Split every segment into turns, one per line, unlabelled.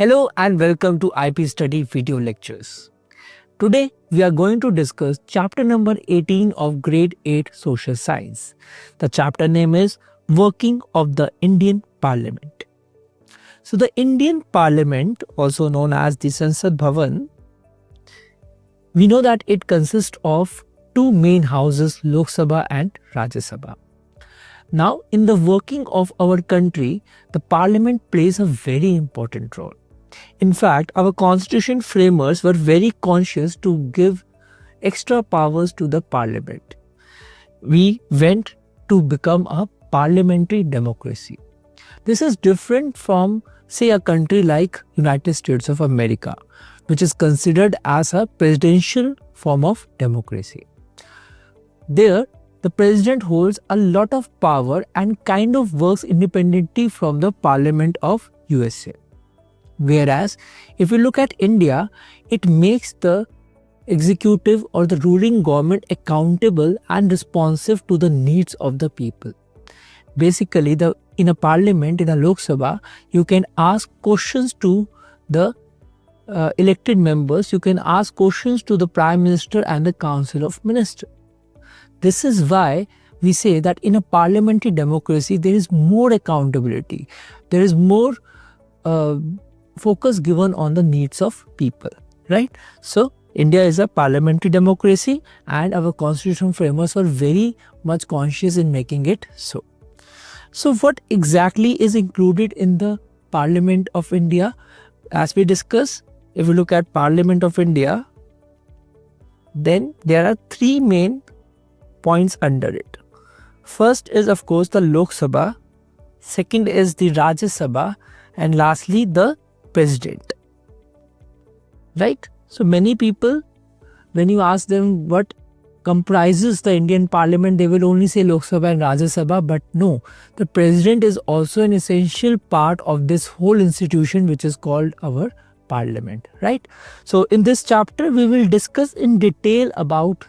Hello and welcome to IP Study video lectures. Today we are going to discuss chapter number 18 of grade 8 social science. The chapter name is Working of the Indian Parliament. So the Indian Parliament, also known as the Sansad Bhavan, we know that it consists of two main houses, Lok Sabha and Rajya Sabha. Now, in the working of our country, the parliament plays a very important role. In fact, our constitution framers were very conscious to give extra powers to the parliament. We went to become a parliamentary democracy. This is different from, say, a country like United States of America, which is considered as a presidential form of democracy. There, the president holds a lot of power and kind of works independently from the Parliament of USA. Whereas, if you look at India, it makes the executive or the ruling government accountable and responsive to the needs of the people. Basically, in a parliament, in a Lok Sabha, you can ask questions to the elected members, you can ask questions to the Prime Minister and the Council of Ministers. This is why we say that in a parliamentary democracy, there is more accountability. There is more focus given on the needs of people, right? So, India is a parliamentary democracy and our constitution framers were very much conscious in making it so. So, what exactly is included in the Parliament of India? As we discuss, if we look at Parliament of India, then there are three main points under it. First is of course the Lok Sabha, second is the Rajya Sabha, and lastly the President. Right? So many people, when you ask them what comprises the Indian Parliament, they will only say Lok Sabha and Rajya Sabha, but no, the President is also an essential part of this whole institution which is called our Parliament. Right? So in this chapter we will discuss in detail about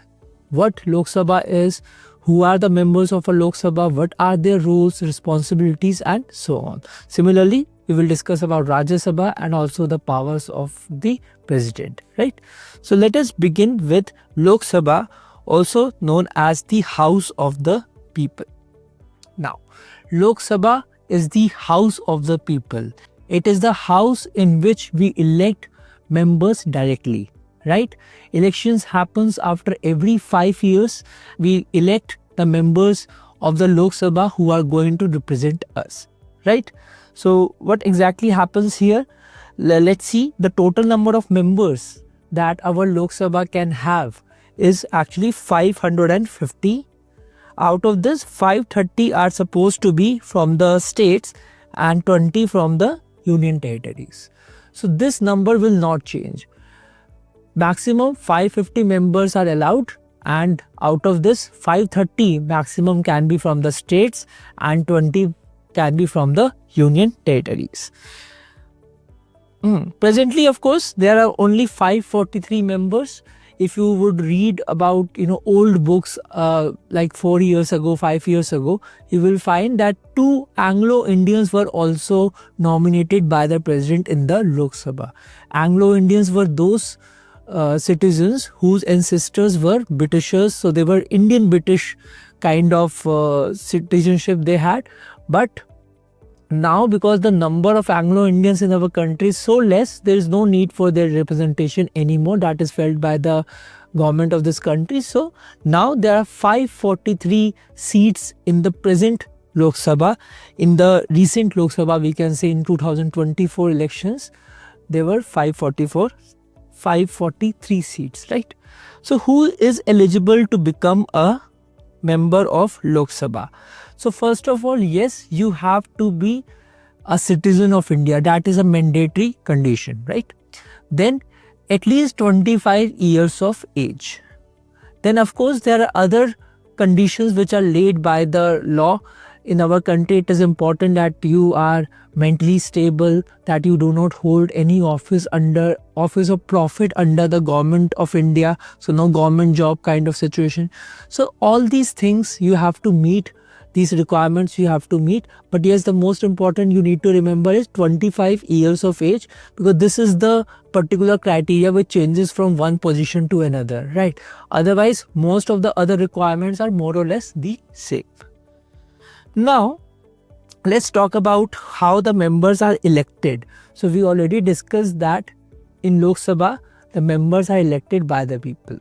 what Lok Sabha is, who are the members of a Lok Sabha, what are their roles, responsibilities and so on. Similarly, we will discuss about Rajya Sabha and also the powers of the President, right? So let us begin with Lok Sabha, also known as the House of the People. Now, Lok Sabha is the House of the People. It is the house in which we elect members directly. Right? Elections happens after every 5 years. We elect the members of the Lok Sabha who are going to represent us. Right? So what exactly happens here? Let's see, the total number of members that our Lok Sabha can have is actually 550. Out of this, 530 are supposed to be from the states and 20 from the union territories. So this number will not change. Maximum 550 members are allowed, and out of this 530 maximum can be from the states and 20 can be from the union territories. Presently, of course, there are only 543 members. If you would read about old books like 4 years ago, 5 years ago, you will find that 2 Anglo-Indians were also nominated by the president in the Lok Sabha. Anglo-Indians were those citizens whose ancestors were Britishers, so they were Indian British kind of citizenship they had. But now, because the number of Anglo-Indians in our country is so less, there is no need for their representation anymore. That is felt by the government of this country. So now there are 543 seats in the present Lok Sabha. In the recent Lok Sabha, we can say in 2024 elections, there were 543 seats, right? So who is eligible to become a member of Lok Sabha? So first of all, yes, you have to be a citizen of India. That is a mandatory condition, right? Then at least 25 years of age. Then of course there are other conditions which are laid by the law. In our country, it is important that you are mentally stable, that you do not hold any office of profit under the government of India, so no government job kind of situation. So all these things you have to meet these requirements you have to meet. But yes, the most important you need to remember is 25 years of age, because this is the particular criteria which changes from one position to another, right? Otherwise, most of the other requirements are more or less the same. Now, let's talk about how the members are elected. So we already discussed that in Lok Sabha, the members are elected by the people.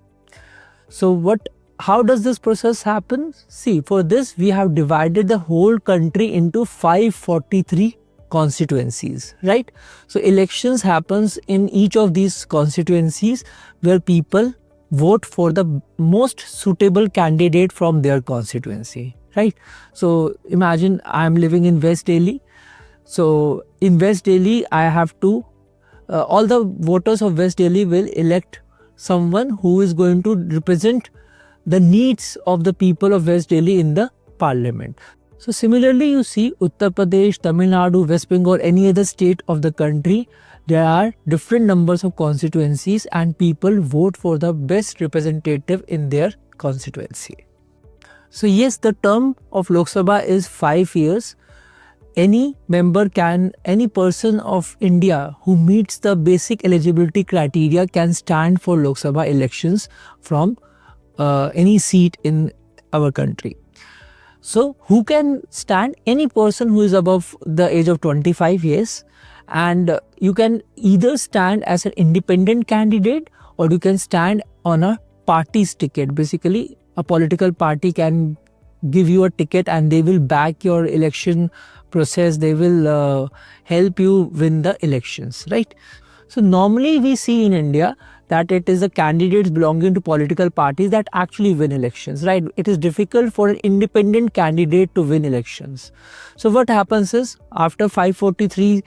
So how does this process happen? See, for this we have divided the whole country into 543 constituencies, right? So elections happens in each of these constituencies where people vote for the most suitable candidate from their constituency, right? So imagine I am living in West Delhi. So in West Delhi, I have to, all the voters of West Delhi will elect someone who is going to represent the needs of the people of West Delhi in the parliament. So similarly, you see Uttar Pradesh, Tamil Nadu, West Bengal, any other state of the country, there are different numbers of constituencies and people vote for the best representative in their constituency. So yes, the term of Lok Sabha is 5 years. Any person of India who meets the basic eligibility criteria can stand for Lok Sabha elections from any seat in our country. So who can stand? Any person who is above the age of 25 years, and you can either stand as an independent candidate or you can stand on a party's ticket. Basically, a political party can give you a ticket and they will back your election process. They will help you win the elections, right? So normally we see in India that it is the candidates belonging to political parties that actually win elections, right? It is difficult for an independent candidate to win elections. So what happens is, after 543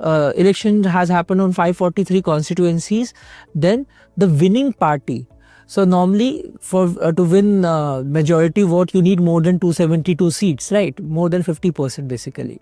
election has happened on 543 constituencies, then the winning party. So normally for to win majority vote, you need more than 272 seats, right? More than 50% basically.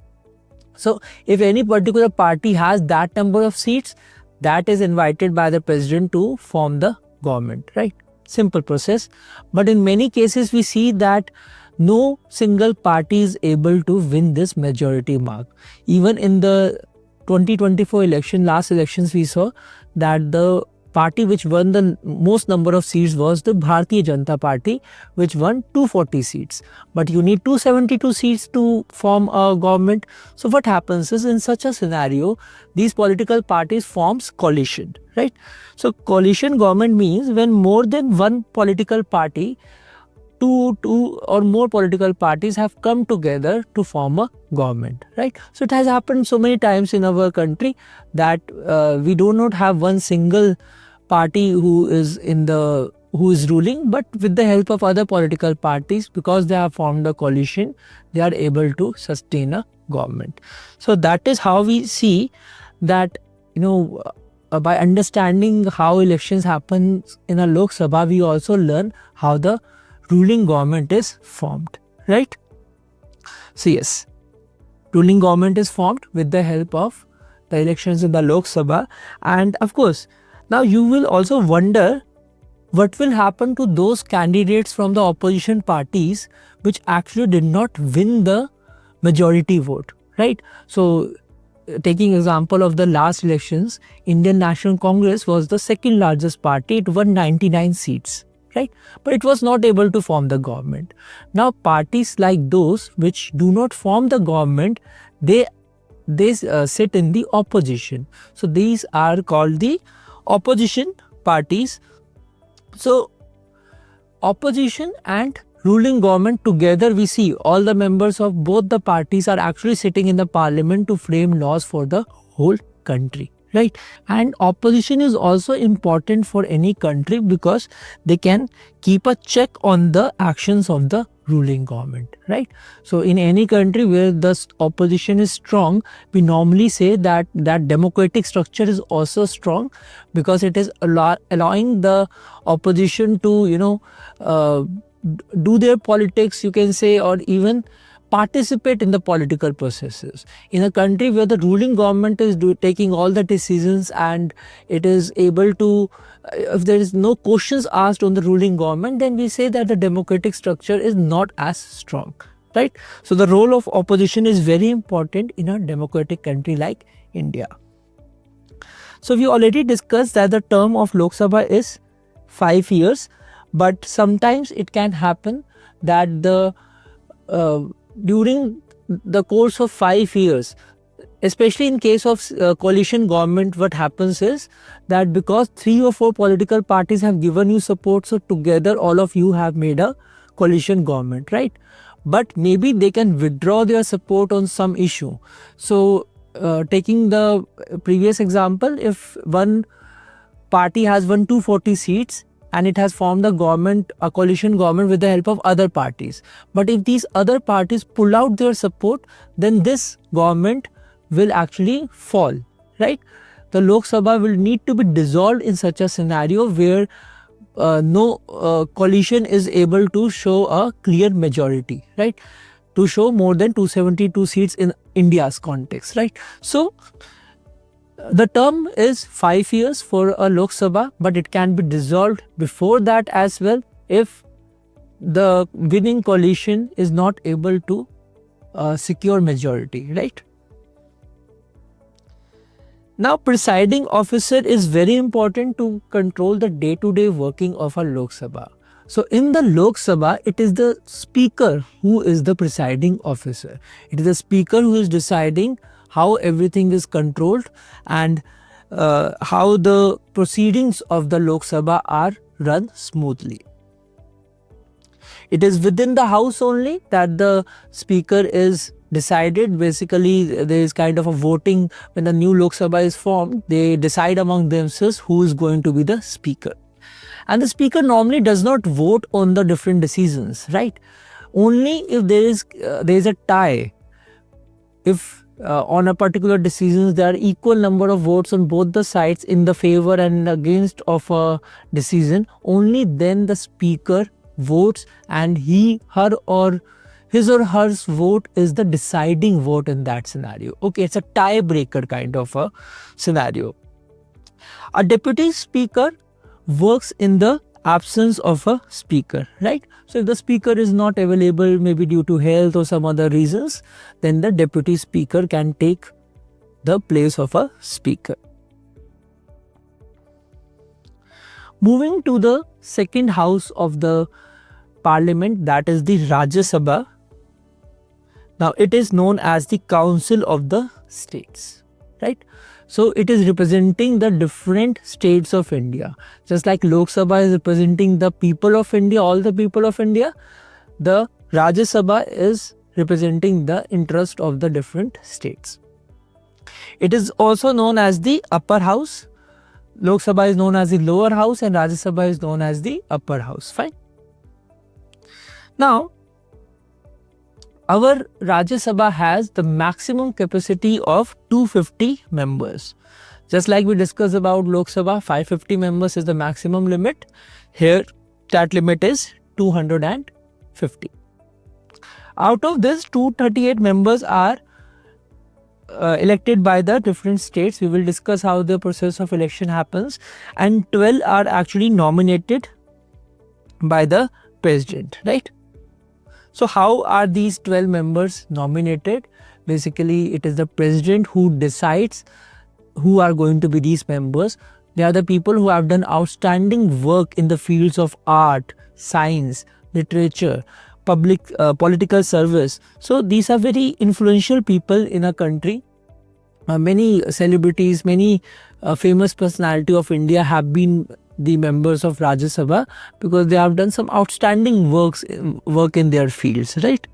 So if any particular party has that number of seats, that is invited by the president to form the government, right? Simple process. But in many cases, we see that no single party is able to win this majority mark. Even in the 2024 election, last elections, we saw that the party which won the most number of seats was the Bharatiya Janata Party, which won 240 seats. But you need 272 seats to form a government. So what happens is, in such a scenario, these political parties forms coalition, right? So coalition government means when more than one political party, two or more political parties have come together to form a government, right? So it has happened so many times in our country that we do not have one single party who is ruling, but with the help of other political parties, because they have formed a coalition, they are able to sustain a government. So that is how we see that, by understanding how elections happen in a Lok Sabha, we also learn how the ruling government is formed, right? So yes, ruling government is formed with the help of the elections in the Lok Sabha. And of course, now you will also wonder what will happen to those candidates from the opposition parties which actually did not win the majority vote, right? So taking example of the last elections, Indian National Congress was the second largest party. It won 99 seats. Right? But it was not able to form the government. Now parties like those which do not form the government, they sit in the opposition. So these are called the opposition parties. So opposition and ruling government together, we see all the members of both the parties are actually sitting in the parliament to frame laws for the whole country. Right? And opposition is also important for any country because they can keep a check on the actions of the ruling government, right? So in any country where the opposition is strong, we normally say that democratic structure is also strong, because it is allowing the opposition to, do their politics, you can say, or even participate in the political processes. In a country where the ruling government is taking all the decisions and it is able to, if there is no questions asked on the ruling government, then we say that the democratic structure is not as strong, right? So the role of opposition is very important in a democratic country like India. So we already discussed that the term of Lok Sabha is 5 years, but sometimes it can happen that during the course of 5 years, especially in case of coalition government, what happens is that because 3 or 4 political parties have given you support, so together all of you have made a coalition government, right? But maybe they can withdraw their support on some issue. So taking the previous example, if one party has won 240 seats and it has formed a government, a coalition government with the help of other parties, but if these other parties pull out their support, then this government will actually fall, right? The Lok Sabha will need to be dissolved in such a scenario where no coalition is able to show a clear majority, right? To show more than 272 seats in India's context, right? So the term is 5 years for a Lok Sabha, but it can be dissolved before that as well if the winning coalition is not able to secure majority, right? Now, presiding officer is very important to control the day-to-day working of a Lok Sabha. So, in the Lok Sabha, it is the speaker who is the presiding officer. It is the speaker who is deciding how everything is controlled and how the proceedings of the Lok Sabha are run smoothly. It is within the house only that the speaker is decided. Basically, there is kind of a voting when the new Lok Sabha is formed. They decide among themselves who is going to be the speaker. And the speaker normally does not vote on the different decisions, right? Only if there is a tie. If on a particular decision there are equal number of votes on both the sides in the favor and against of a decision, only then the speaker votes, and his or her vote is the deciding vote in that scenario. Okay, it's a tiebreaker kind of a scenario. A deputy speaker works in the absence of a speaker, right? So if the speaker is not available, maybe due to health or some other reasons, then the deputy speaker can take the place of a speaker. Moving to the second house of the parliament, that is the Rajya Sabha. Now it is known as the Council of the States, right? So it is representing the different states of India. Just like Lok Sabha is representing the people of India, all the people of India, the Rajya Sabha is representing the interest of the different states. It is also known as the upper house. Lok Sabha is known as the lower house and Rajya Sabha is known as the upper house. Fine. Now, our Rajya Sabha has the maximum capacity of 250 members. Just like we discussed about Lok Sabha, 550 members is the maximum limit. Here, that limit is 250. Out of this, 238 members are elected by the different states. We will discuss how the process of election happens. And 12 are actually nominated by the president, right? So how are these 12 members nominated? Basically, it is the president who decides who are going to be these members. They are the people who have done outstanding work in the fields of art, science, literature, political service. So these are very influential people in a country. Many celebrities, many famous personality of India have been the members of Rajya Sabha because they have done some outstanding work in their fields, right?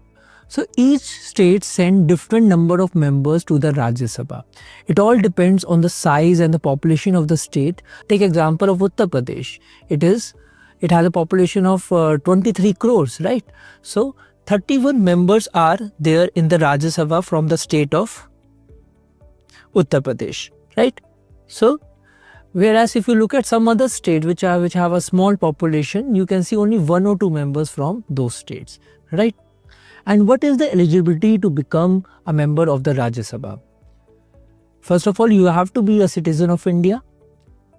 So each state send different number of members to the Rajya Sabha. It all depends on the size and the population of the state. Take example of Uttar Pradesh. It has a population of 23 crores, right? So 31 members are there in the Rajya Sabha from the state of Uttar Pradesh, right? So whereas if you look at some other state which have a small population, you can see only 1 or 2 members from those states, right? And what is the eligibility to become a member of the Rajya Sabha? First of all, you have to be a citizen of India,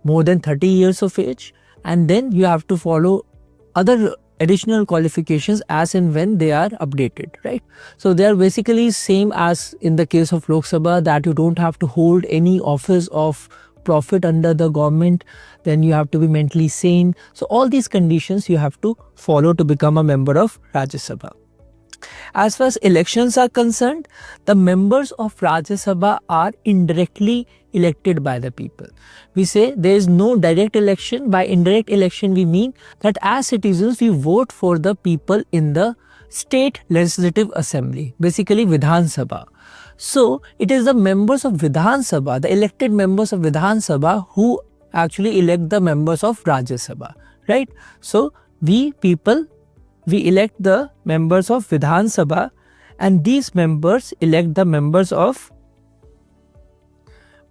more than 30 years of age, and then you have to follow other additional qualifications as and when they are updated, right? So they are basically same as in the case of Lok Sabha, that you don't have to hold any office of profit under the government, then you have to be mentally sane. So all these conditions you have to follow to become a member of Rajya Sabha. As far as elections are concerned, the members of Rajya Sabha are indirectly elected by the people. We say there is no direct election. By indirect election, we mean that as citizens, we vote for the people in the state legislative assembly, basically Vidhan Sabha. So it is the members of Vidhan Sabha, the elected members of Vidhan Sabha, who actually elect the members of Rajya Sabha, right? So we people, we elect the members of Vidhan Sabha, and these members elect the members of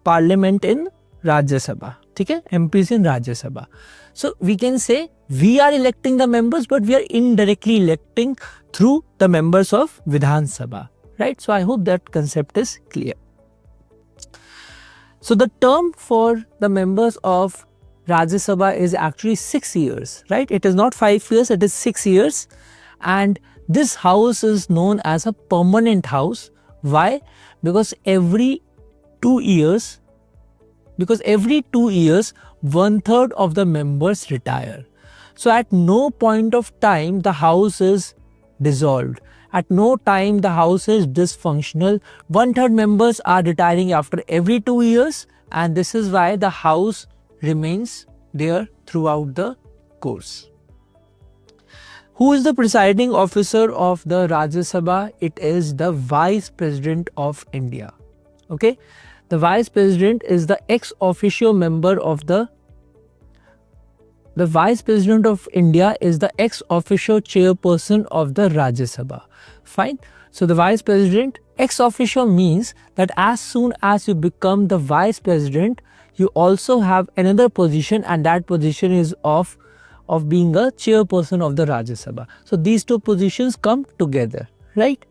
Parliament in Rajya Sabha. Okay? MPs in Rajya Sabha. So we can say we are electing the members, but we are indirectly electing through the members of Vidhan Sabha. Right? So I hope that concept is clear. So the term for the members of Rajya Sabha is actually 6 years, right? It is not 5 years, it is 6 years. And this house is known as a permanent house. Why? Because every 2 years, 1/3 of the members retire. So at no point of time the house is dissolved. At no time the house is dysfunctional. 1/3 members are retiring after every 2 years, and this is why the house remains there throughout the course. Who is the presiding officer of the Rajya Sabha? It is the Vice President of India. Okay? The Vice President is the ex officio member of the Vice President of India is the ex officio chairperson of the Rajya Sabha. Fine. So the Vice President, ex officio means that as soon as you become the Vice President, you also have another position, and that position is of being a chairperson of the Rajya Sabha. So these two positions come together, right?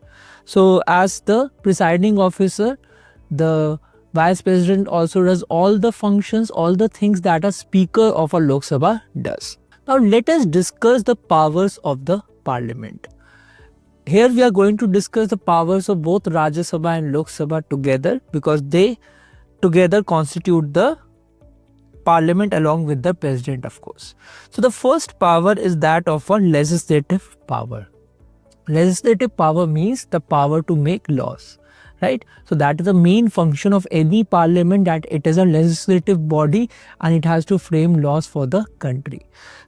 So as the presiding officer, the Vice President also does all the functions, all the things that a Speaker of a Lok Sabha does. Now let us discuss the powers of the Parliament. Here we are going to discuss the powers of both Rajya Sabha and Lok Sabha together, because they together constitute the Parliament along with the President, of course. So the first power is that of a legislative power. Legislative power means the power to make laws. Right? So that is the main function of any parliament, that it is a legislative body and it has to frame laws for the country.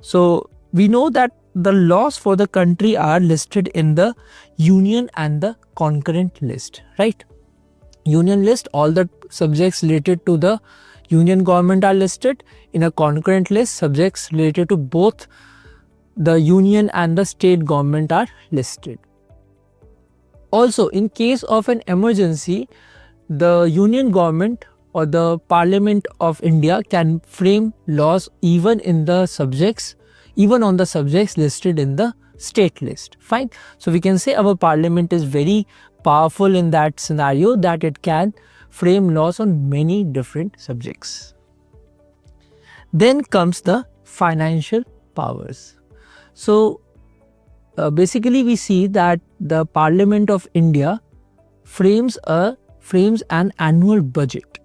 So we know that the laws for the country are listed in the union and the concurrent list, right? Union list, all the subjects related to the union government are listed. In a concurrent list, subjects related to both the union and the state government are listed. Also, in case of an emergency, the union government or the Parliament of India can frame laws even on the subjects listed in the state list. Fine. So we can say our Parliament is very powerful in that scenario, that it can frame laws on many different subjects. Then comes the financial powers. So basically we see that the Parliament of India frames an annual budget.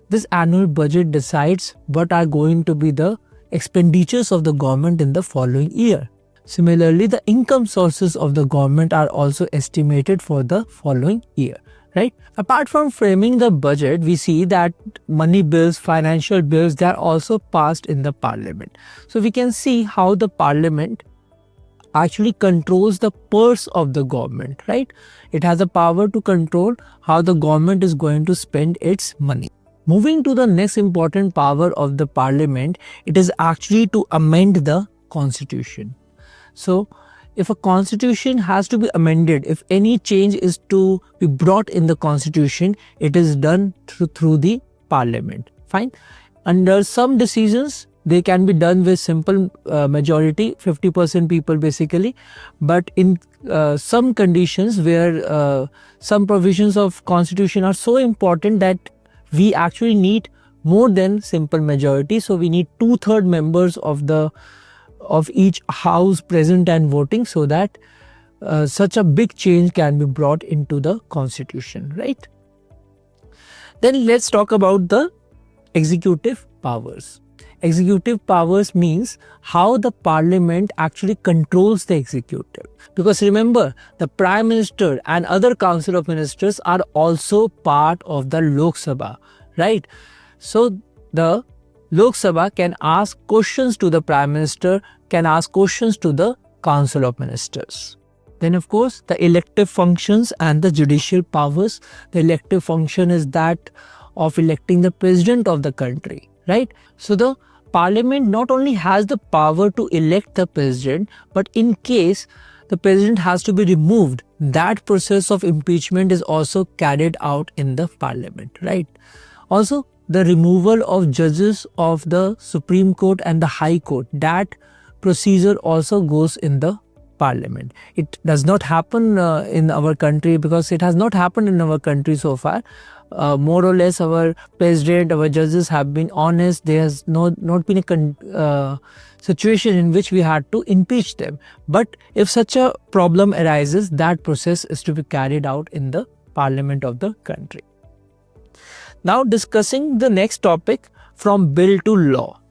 This annual budget decides what are going to be the expenditures of the government in the following year. Similarly, the income sources of the government are also estimated for the following year, right? Apart from framing the budget, we see that money bills, financial bills, they are also passed in the Parliament. So we can see how the Parliament actually controls the purse of the government, right? It has a power to control how the government is going to spend its money. Moving to the next important power of the Parliament, it is actually to amend the constitution. So if a constitution has to be amended, if any change is to be brought in the constitution, it is done through the Parliament. Fine. Under some decisions, they can be done with simple majority, 50% people basically. But in some conditions where some provisions of constitution are so important that we actually need more than simple majority. So we need 2/3 members of the of each house present and voting, so that such a big change can be brought into the constitution, right? Then let's talk about the executive powers. Executive powers means how the parliament actually controls the executive. Because remember, the prime minister and other council of ministers are also part of the Lok Sabha, right? So the Lok Sabha can ask questions to the prime minister, can ask questions to the council of ministers. Then of course the elective functions and the judicial powers. The elective function is that of electing the president of the country, right? So the parliament not only has the power to elect the president, but in case the president has to be removed, that process of impeachment is also carried out in the parliament, right? Also, the removal of judges of the Supreme Court and the High Court, that procedure also goes in the parliament. It does not happen in our country, because it has not happened in our country so far. More or less our president, our judges have been honest. There has not been a situation in which we had to impeach them. But if such a problem arises, that process is to be carried out in the parliament of the country. Now discussing the next topic, from bill to law.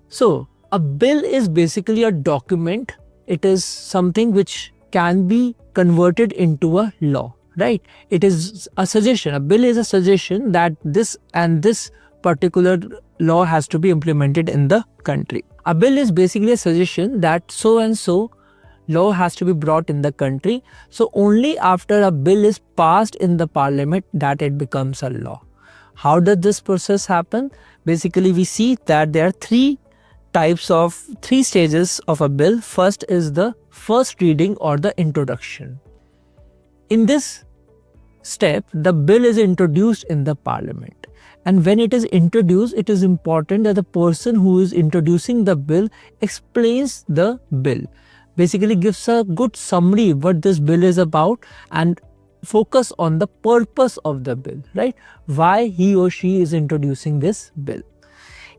So a bill is basically a document. It is something which can be converted into a law, right? It is a suggestion. A bill is a suggestion that this and this particular law has to be implemented in the country. A bill is basically a suggestion that so and so law has to be brought in the country. So only after a bill is passed in the parliament that it becomes a law. How does this process happen? Basically, we see that there are three stages of a bill. First is the first reading or the introduction. In this step, the bill is introduced in the parliament. And when it is introduced, it is important that the person who is introducing the bill explains the bill. Basically gives a good summary what this bill is about and focus on the purpose of the bill, right? Why he or she is introducing this bill.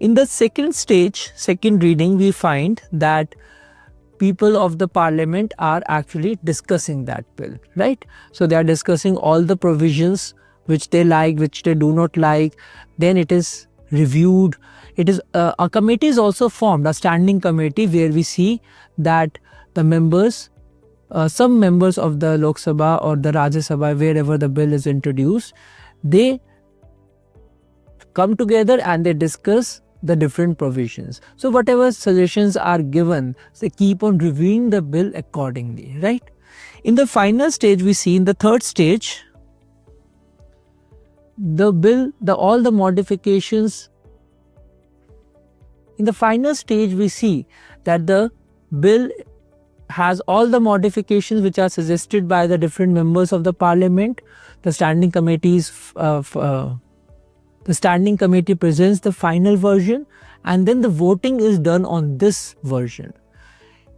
In the second stage, second reading, we find that people of the parliament are actually discussing that bill, right? So they are discussing all the provisions which they like, which they do not like. Then it is reviewed. It is a committee is also formed, a standing committee, where we see that the members, some members of the Lok Sabha or the Rajya Sabha, wherever the bill is introduced, they come together and they discuss the different provisions. So whatever suggestions are given, they keep on reviewing the bill accordingly, right? In the final stage, we see in the third stage, the bill, all the modifications. In the final stage, we see that the bill has all the modifications which are suggested by the different members of the parliament. The standing committees, the standing committee presents the final version, and then the voting is done on this version.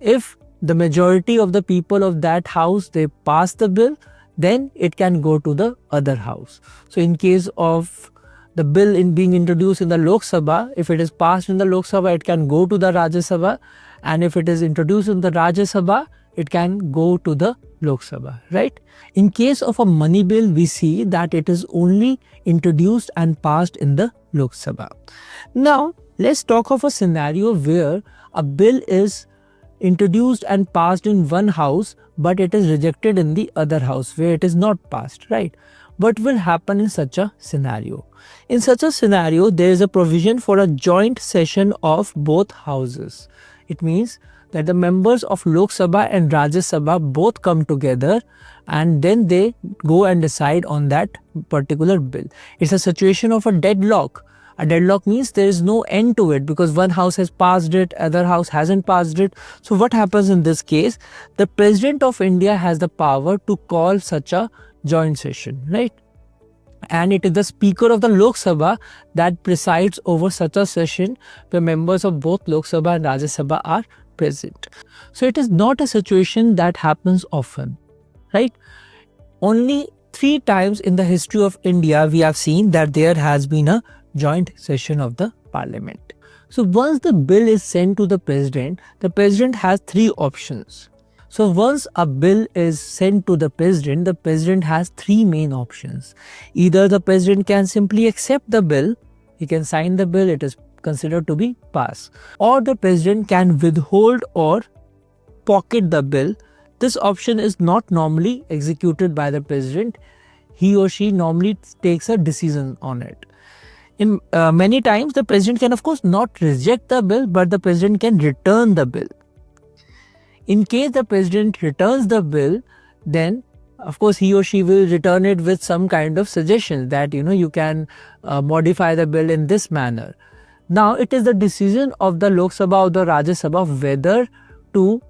If the majority of the people of that house, they pass the bill, then it can go to the other house. So in case of the bill being introduced in the Lok Sabha, if it is passed in the Lok Sabha, it can go to the Rajya Sabha, and if it is introduced in the Rajya Sabha, it can go to the Lok Sabha, right? In case of a money bill, we see that it is only introduced and passed in the Lok Sabha. Now, let's talk of a scenario where a bill is introduced and passed in one house, but it is rejected in the other house where it is not passed, right? What will happen in such a scenario? In such a scenario, there is a provision for a joint session of both houses. It means that the members of Lok Sabha and Rajya Sabha both come together and then they go and decide on that particular bill. It's a situation of a deadlock. A deadlock means there is no end to it because one house has passed it, other house hasn't passed it. So what happens in this case? The President of India has the power to call such a joint session, right? And it is the Speaker of the Lok Sabha that presides over such a session where members of both Lok Sabha and Rajya Sabha are present. So it is not a situation that happens often, right? Only 3 times in the history of India we have seen that there has been a joint session of the parliament. So once the bill is sent to the president has three options. So once a bill is sent to the president has three main options. Either the president can simply accept the bill, he can sign the bill, it is considered to be passed. Or the president can withhold or pocket the bill. This option is not normally executed by the president. He or she normally takes a decision on it. In many times, the president can of course not reject the bill, but the president can return the bill. In case the president returns the bill, then of course he or she will return it with some kind of suggestion that you can modify the bill in this manner. Now it is the decision of the Lok Sabha or the Rajya Sabha whether to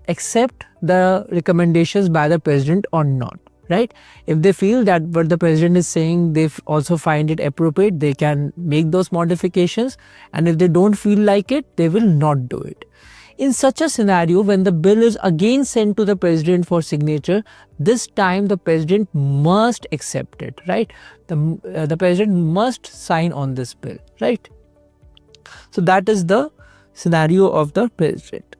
accept the recommendations by the president or not, right? If they feel that what the president is saying, they also find it appropriate, they can make those modifications, and if they don't feel like it, they will not do it. In such a scenario, when the bill is again sent to the president for signature, this time the president must accept it, right? The president must sign on this bill, right? So that is the scenario of the president.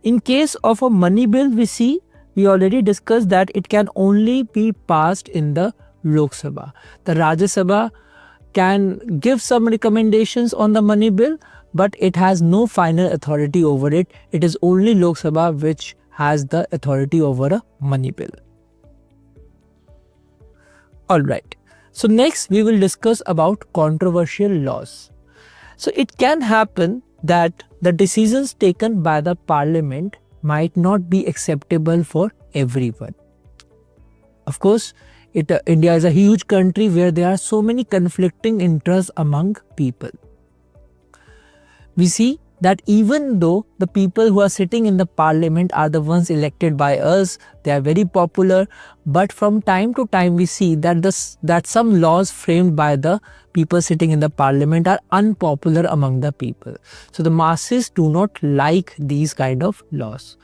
In case of a money bill, we already discussed that it can only be passed in the Lok Sabha. The Rajya Sabha can give some recommendations on the money bill, but it has no final authority over it. It is only Lok Sabha which has the authority over a money bill. Alright, so next we will discuss about controversial laws. So it can happen that the decisions taken by the parliament might not be acceptable for everyone. Of course, India is a huge country where there are so many conflicting interests among people. We see that even though the people who are sitting in the parliament are the ones elected by us, they are very popular, but from time to time we see that some laws framed by the people sitting in the parliament are unpopular among the people. So the masses do not like these kind of laws.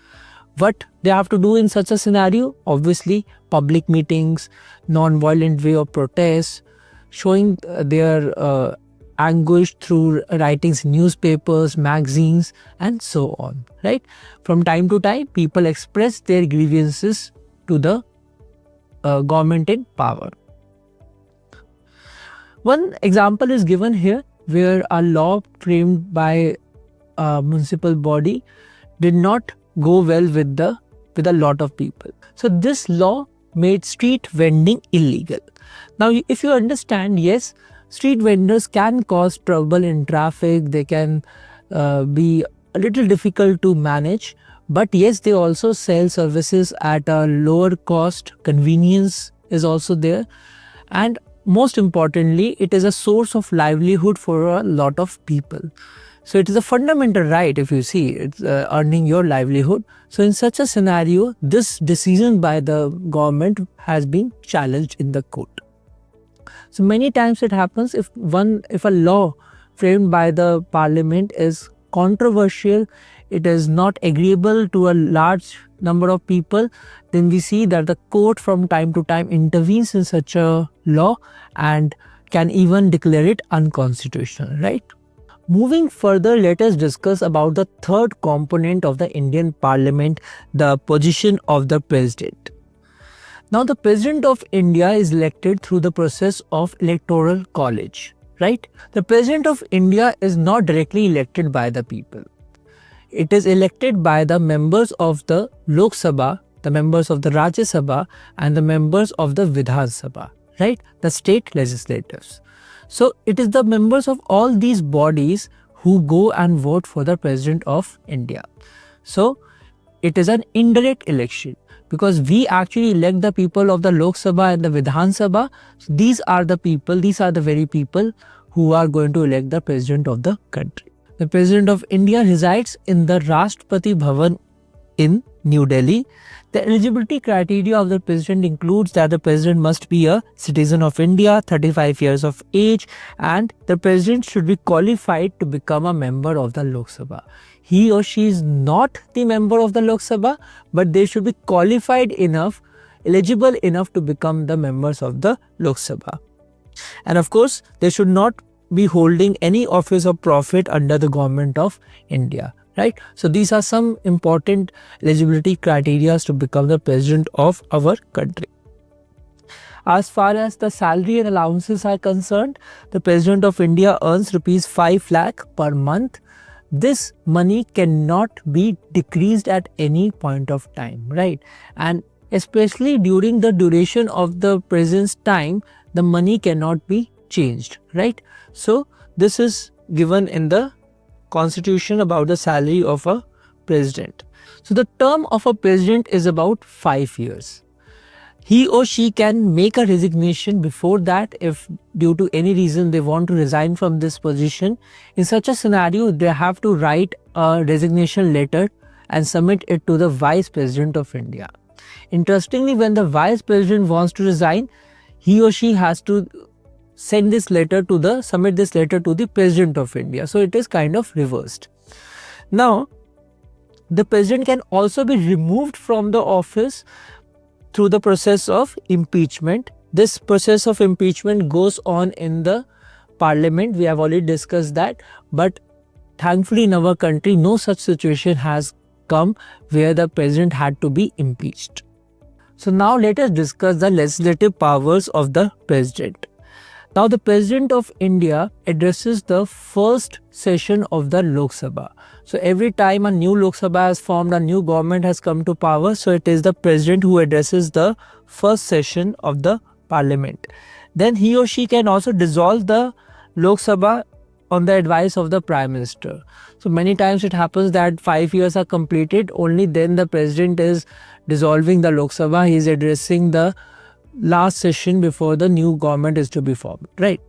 What they have to do in such a scenario? Obviously, public meetings, non-violent way of protest, showing their anguish through writings in newspapers, magazines, and so on, right? From time to time, people express their grievances to the government in power. One example is given here where a law framed by a municipal body did not go well with a lot of people. So this law made street vending illegal. Now, if you understand, yes, street vendors can cause trouble in traffic, they can be a little difficult to manage, but yes, they also sell services at a lower cost, convenience is also there, and most importantly, it is a source of livelihood for a lot of people. So it is a fundamental right, if you see, it's earning your livelihood. So in such a scenario, this decision by the government has been challenged in the court. So many times it happens if a law framed by the parliament is controversial, it is not agreeable to a large number of people, then we see that the court from time to time intervenes in such a law and can even declare it unconstitutional, right? Moving further, let us discuss about the third component of the Indian Parliament, the position of the President. Now, the President of India is elected through the process of electoral college, right? The President of India is not directly elected by the people. It is elected by the members of the Lok Sabha, the members of the Rajya Sabha, and the members of the Vidhan Sabha, right? The state legislators. So it is the members of all these bodies who go and vote for the President of India. So it is an indirect election because we actually elect the people of the Lok Sabha and the Vidhan Sabha. So these are the very people who are going to elect the President of the country. The President of India resides in the Rashtrapati Bhavan in New Delhi. The eligibility criteria of the President includes that the President must be a citizen of India, 35 years of age, and the President should be qualified to become a member of the Lok Sabha. He or she is not the member of the Lok Sabha, but they should be qualified enough, eligible enough to become the members of the Lok Sabha. And of course, they should not be holding any office of profit under the government of India, right? So these are some important eligibility criteria to become the president of our country. As far as the salary and allowances are concerned, the President of India earns rupees 5 lakh per month. This money cannot be decreased at any point of time, right? And especially during the duration of the president's time, the money cannot be changed, right? So this is given in the constitution about the salary of a president. So the term of a president is about 5 years. He or she can make a resignation before that if due to any reason they want to resign from this position. In such a scenario, they have to write a resignation letter and submit it to the Vice President of India. Interestingly, when the Vice President wants to resign, he or she has to submit this letter to the President of India. So it is kind of reversed. Now, the President can also be removed from the office through the process of impeachment. This process of impeachment goes on in the parliament. We have already discussed that, but thankfully in our country no such situation has come where the president had to be impeached. So now let us discuss the legislative powers of the president. Now the President of India addresses the first session of the Lok Sabha. So every time a new Lok Sabha has formed, a new government has come to power, so it is the President who addresses the first session of the Parliament. Then he or she can also dissolve the Lok Sabha on the advice of the Prime Minister. So many times it happens that 5 years are completed, only then the President is dissolving the Lok Sabha, he is addressing the last session before the new government is to be formed, right?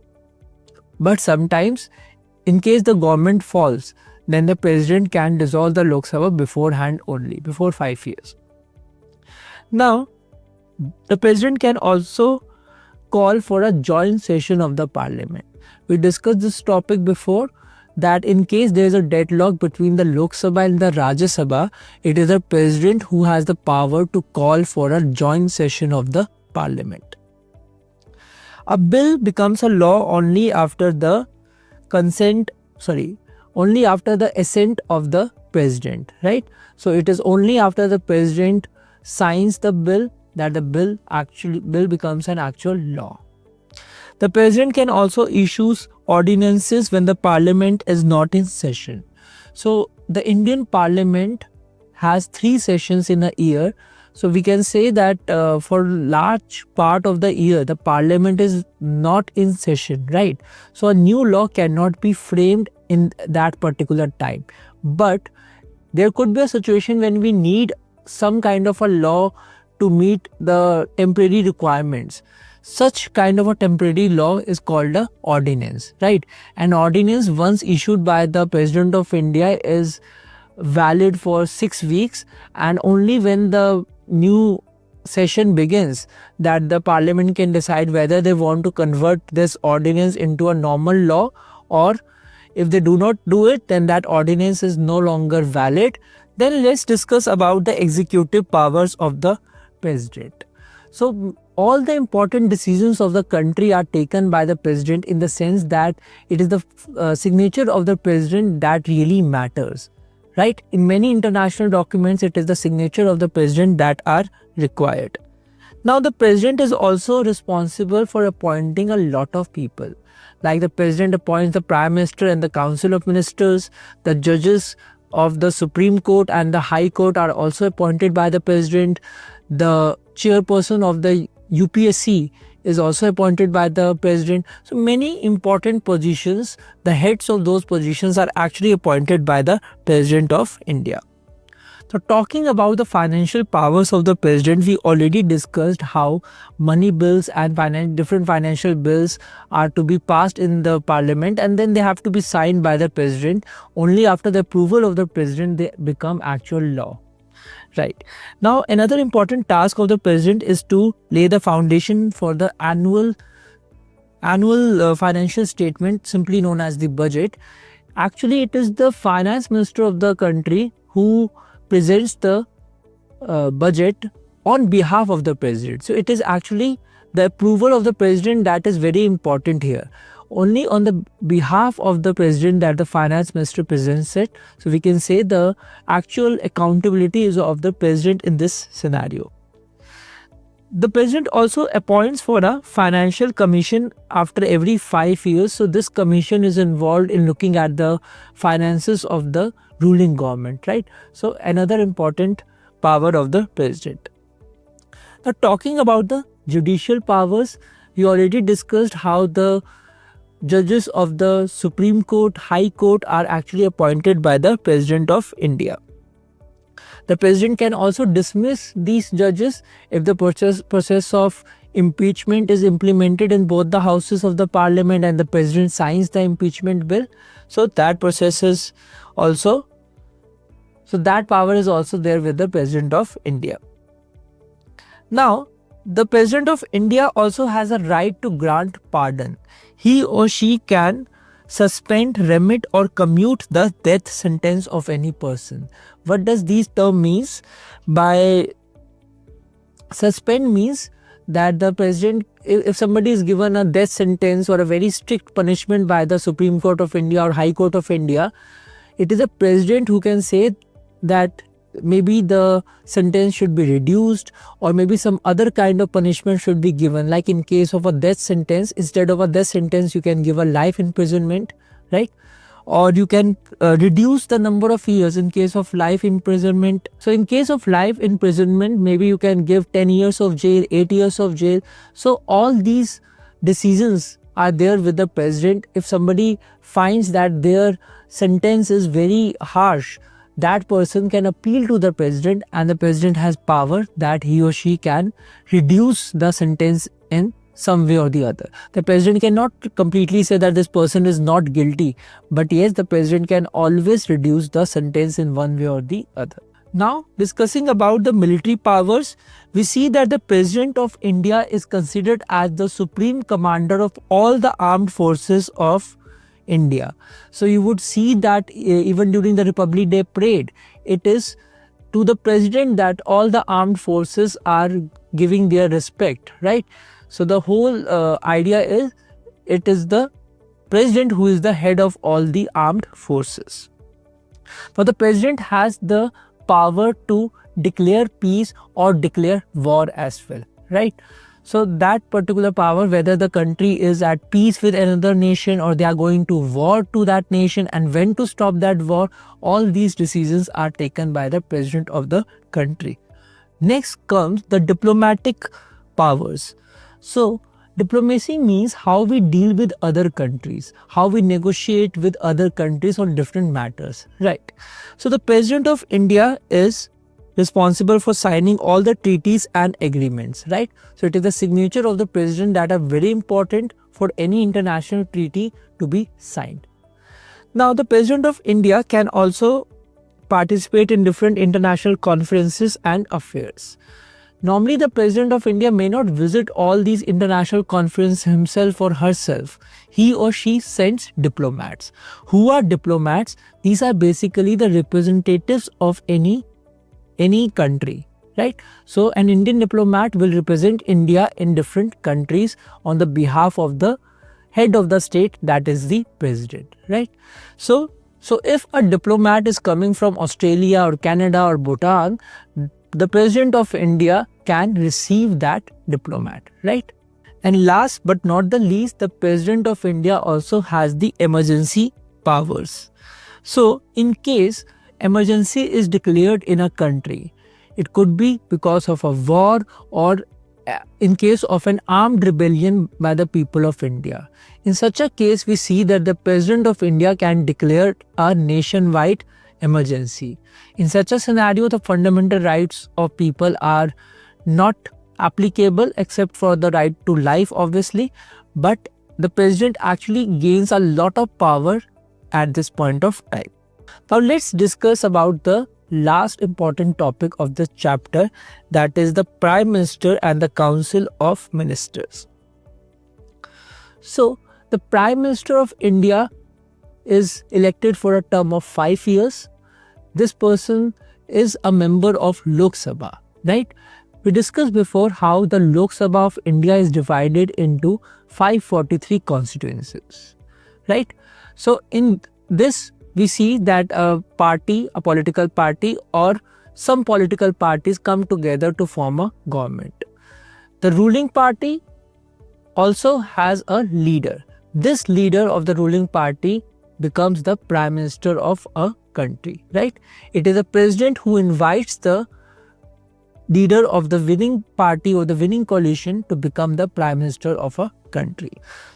But sometimes, in case the government falls, then the president can dissolve the Lok Sabha beforehand only, before 5 years. Now, the president can also call for a joint session of the parliament. We discussed this topic before, that in case there is a deadlock between the Lok Sabha and the Rajya Sabha, it is the president who has the power to call for a joint session of the Parliament. A bill becomes a law only after the assent of the president, right? So it is only after the president signs the bill that the bill becomes an actual law. The president can also issue ordinances when the parliament is not in session. So the Indian parliament has 3 sessions in a year. So we can say that for large part of the year, the parliament is not in session, right? So a new law cannot be framed in that particular time. But there could be a situation when we need some kind of a law to meet the temporary requirements. Such kind of a temporary law is called a ordinance, right? An ordinance once issued by the President of India is valid for 6 weeks, and only when the new session begins that the parliament can decide whether they want to convert this ordinance into a normal law, or if they do not do it, then that ordinance is no longer valid. Then let's discuss about the executive powers of the president. So all the important decisions of the country are taken by the president, in the sense that it is the signature of the president that really matters, right? In many international documents, it is the signature of the president that are required. Now the president is also responsible for appointing a lot of people. Like the president appoints the Prime Minister and the Council of Ministers. The judges of the Supreme Court and the High Court are also appointed by the president. The chairperson of the UPSC is also appointed by the president. So many important positions, the heads of those positions are actually appointed by the President of India. So talking about the financial powers of the president, we already discussed how money bills and different financial bills are to be passed in the parliament, and then they have to be signed by the president. Only after the approval of the president they become actual law. Right. Now another important task of the president is to lay the foundation for the annual financial statement, simply known as the budget. Actually, it is the finance minister of the country who presents the budget on behalf of the president. So it is actually the approval of the president that is very important here. only on the behalf of the president that the finance minister presents it. So we can say the actual accountability is of the president in this scenario. The president also appoints for a financial commission after every 5 years. So this commission is involved in looking at the finances of the ruling government, right? So another important power of the president. Now talking about the judicial powers, we already discussed how the judges of the Supreme Court, High Court are actually appointed by the President of India. The president can also dismiss these judges if the process of impeachment is implemented in both the houses of the parliament and the president signs the impeachment bill. So that process is also, so that power is also there with the President of India. Now, the President of India also has a right to grant pardon. He or she can suspend, remit or commute the death sentence of any person. What does these term means? By suspend means that the president, if somebody is given a death sentence or a very strict punishment by the Supreme Court of India or High Court of India, it is a president who can say that maybe the sentence should be reduced or maybe some other kind of punishment should be given. Like in case of a death sentence, instead of a death sentence you can give a life imprisonment, right? Or you can reduce the number of years in case of life imprisonment. So in case of life imprisonment, maybe you can give 10 years of jail, 8 years of jail. So all these decisions are there with the president. If somebody finds that their sentence is very harsh, that person can appeal to the president and the president has power that he or she can reduce the sentence in some way or the other. The president cannot completely say that this person is not guilty, but yes, the president can always reduce the sentence in one way or the other. Now, discussing about the military powers, we see that the President of India is considered as the supreme commander of all the armed forces of India. So you would see that even during the Republic Day parade, it is to the president that all the armed forces are giving their respect, right? So the whole idea is it is the president who is the head of all the armed forces. Now the president has the power to declare peace or declare war as well, right? So that particular power, whether the country is at peace with another nation or they are going to war to that nation and when to stop that war, all these decisions are taken by the president of the country. Next comes the diplomatic powers. So diplomacy means how we deal with other countries, how we negotiate with other countries on different matters, right? So the President of India is responsible for signing all the treaties and agreements, right? So it is the signature of the president that are very important for any international treaty to be signed. Now the President of India can also participate in different international conferences and affairs. Normally the President of India may not visit all these international conferences himself or herself. He or she sends diplomats. Who are diplomats? These are basically the representatives of any country, right? So an Indian diplomat will represent India in different countries on the behalf of the head of the state, that is the president, right? So if a diplomat is coming from Australia or Canada or Bhutan, the President of India can receive that diplomat, right? And last but not the least, the President of India also has the emergency powers. So in case emergency is declared in a country, it could be because of a war or in case of an armed rebellion by the people of India. In such a case, we see that the President of India can declare a nationwide emergency. In such a scenario, the fundamental rights of people are not applicable except for the right to life, obviously, but the president actually gains a lot of power at this point of time. Now let's discuss about the last important topic of this chapter, that is the Prime Minister and the Council of Ministers. So the Prime Minister of India is elected for a term of 5 years. This person is a member of Lok Sabha, right? We discussed before how the Lok Sabha of India is divided into 543 constituencies, right? So in this, we see that a political party or some political parties come together to form a government. The ruling party also has a leader. This leader of the ruling party becomes the prime minister of a country, right? It is a president who invites the leader of the winning party or the winning coalition to become the prime minister of a country.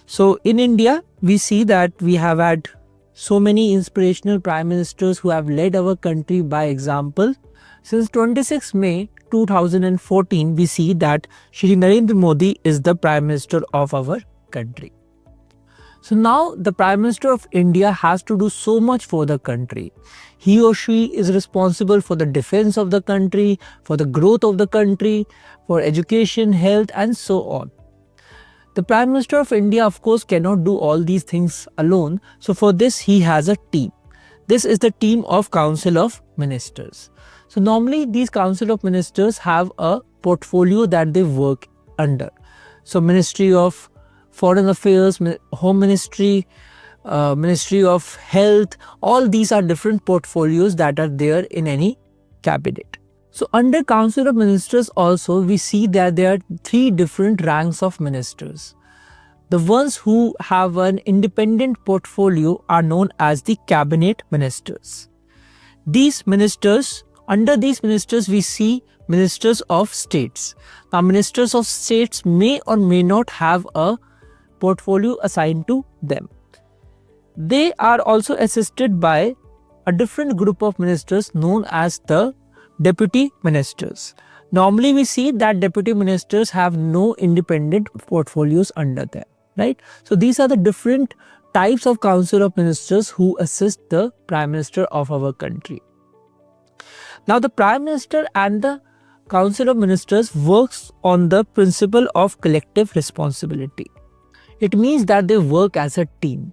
So in India, we see that we have had so many inspirational prime ministers who have led our country by example. Since 26 May 2014, we see that Shri Narendra Modi is the prime minister of our country. So now the Prime Minister of India has to do so much for the country. He or she is responsible for the defense of the country, for the growth of the country, for education, health and so on. The Prime Minister of India, of course, cannot do all these things alone. So for this, he has a team. This is the team of Council of Ministers. So normally these Council of Ministers have a portfolio that they work under. So Ministry of Foreign Affairs, Home Ministry, Ministry of Health, all these are different portfolios that are there in any cabinet. So under Council of Ministers also, we see that there are three different ranks of ministers. The ones who have an independent portfolio are known as the cabinet ministers. These ministers, under these ministers, we see ministers of states. Now, ministers of states may or may not have a portfolio assigned to them. They are also assisted by a different group of ministers known as the deputy ministers. Normally we see that deputy ministers have no independent portfolios under them, right? So these are the different types of Council of Ministers who assist the Prime Minister of our country. Now the Prime Minister and the Council of Ministers works on the principle of collective responsibility. It means that they work as a team.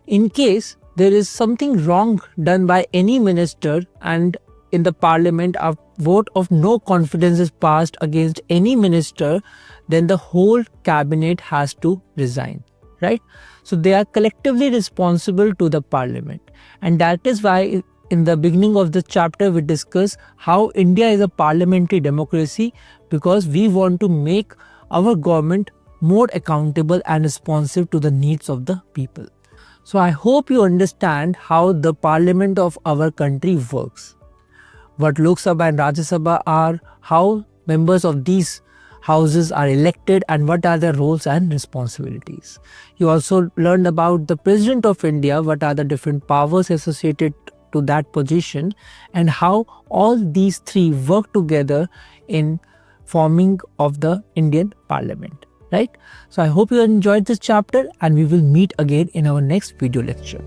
In case there is something wrong done by any minister and in the parliament a vote of no confidence is passed against any minister, then the whole cabinet has to resign, right? So they are collectively responsible to the parliament. And that is why in the beginning of the chapter we discuss how India is a parliamentary democracy, because we want to make our government more accountable and responsive to the needs of the people. So I hope you understand how the parliament of our country works, what Lok Sabha and Rajya Sabha are, how members of these houses are elected and what are their roles and responsibilities. You also learned about the President of India, what are the different powers associated to that position and how all these three work together in forming of the Indian Parliament. Right? So I hope you enjoyed this chapter and we will meet again in our next video lecture.